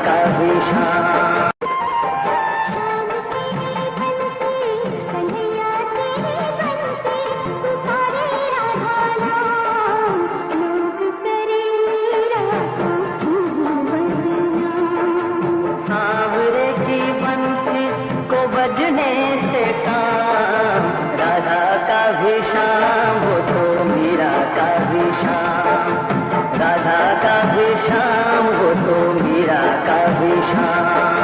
का भी शाम। सांवरे की बंसी को बजने से काम, राधा का भी शाम वो तो मीरा का भी शाम, राधा का भी शाम वो तो मीरा का भी शाम।